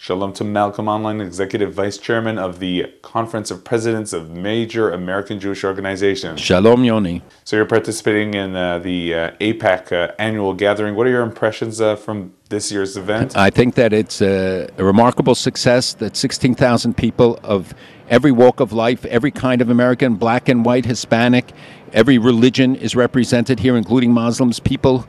Shalom to Malcolm Hoenlein, Executive Vice Chairman of the Conference of Presidents of Major American Jewish Organizations. Shalom, Yoni. So you're participating in the AIPAC annual gathering. What are your impressions from this year's event? I think that it's a remarkable success that 16,000 people of every walk of life, every kind of American, black and white, Hispanic, every religion is represented here, including Muslims, people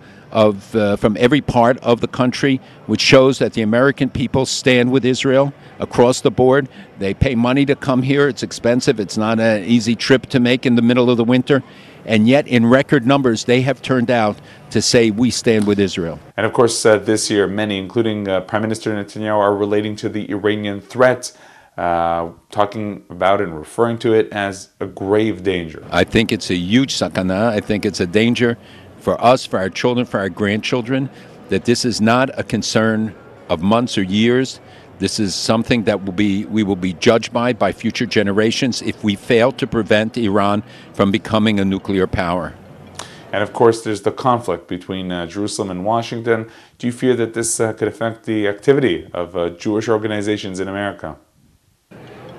from every part of the country, which shows that the American people stand with Israel across the board. They pay money to come here. It's expensive. It's not an easy trip to make in the middle of the winter. And yet, in record numbers, they have turned out to say, we stand with Israel. And of course, this year, many, including Prime Minister Netanyahu, are relating to the Iranian threat, talking about and referring to it as a grave danger. I think it's a huge sakana. I think it's a danger for us, for our children, for our grandchildren, that this is not a concern of months or years. This is something that we will be judged by future generations if we fail to prevent Iran from becoming a nuclear power. And of course, there's the conflict between Jerusalem and Washington. Do you fear that this could affect the activity of Jewish organizations in America?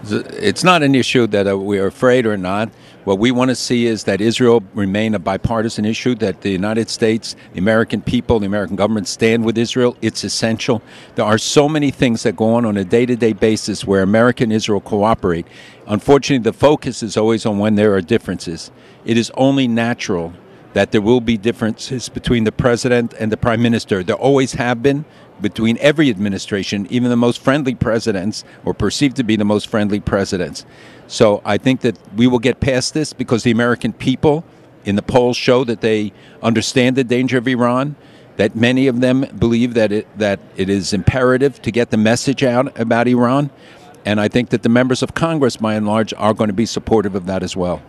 It's not an issue that we're afraid or not. What we want to see is that Israel remain a bipartisan issue, that the United States, the American people, the American government stand with Israel. It's essential. There are so many things that go on a day-to-day basis where America and Israel cooperate. Unfortunately, the focus is always on when there are differences. It is only natural that there will be differences between the president and the prime minister. There always have been between every administration, even the most friendly presidents, or perceived to be the most friendly presidents. So I think that we will get past this because the American people in the polls show that they understand the danger of Iran, that many of them believe that it is imperative to get the message out about Iran. And I think that the members of Congress, by and large, are going to be supportive of that as well.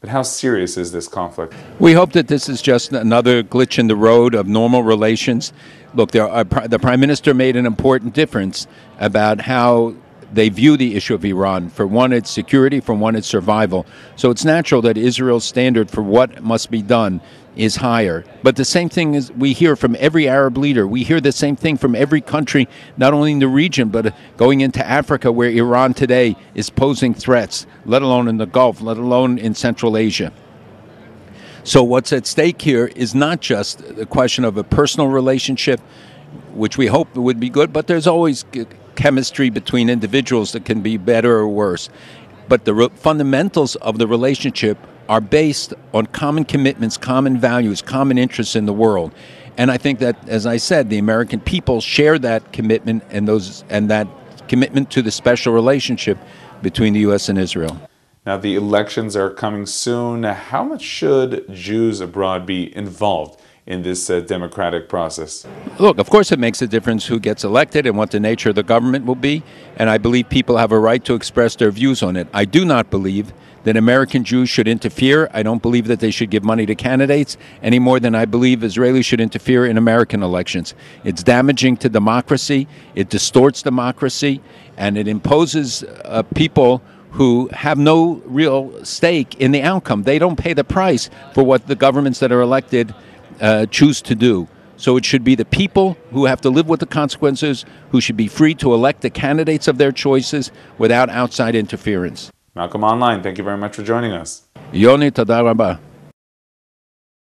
But how serious is this conflict? We hope that this is just another glitch in the road of normal relations. Look, the Prime Minister made an important difference about how they view the issue of Iran. For one, it's security. For one, it's survival. So it's natural that Israel's standard for what must be done is higher. But the same thing is we hear from every Arab leader. We hear the same thing from every country, not only in the region, but going into Africa, where Iran today is posing threats, let alone in the Gulf, let alone in Central Asia. So what's at stake here is not just the question of a personal relationship, which we hope would be good, but there's always chemistry between individuals that can be better or worse. But the fundamentals of the relationship are based on common commitments, common values, common interests in the world. And I think that, as I said, the American people share that commitment and that commitment to the special relationship between the U.S. and Israel. Now, the elections are coming soon. How much should Jews abroad be involved in this democratic process? Look, of course it makes a difference who gets elected and what the nature of the government will be, and I believe people have a right to express their views on it. I do not believe that American Jews should interfere. I don't believe that they should give money to candidates any more than I believe Israelis should interfere in American elections. It's damaging to democracy, it distorts democracy, and it imposes people who have no real stake in the outcome. They don't pay the price for what the governments that are elected choose to do. So it should be the people who have to live with the consequences, who should be free to elect the candidates of their choices without outside interference. Malcolm Hoenlein, thank you very much for joining us. Yoni, tada rabba.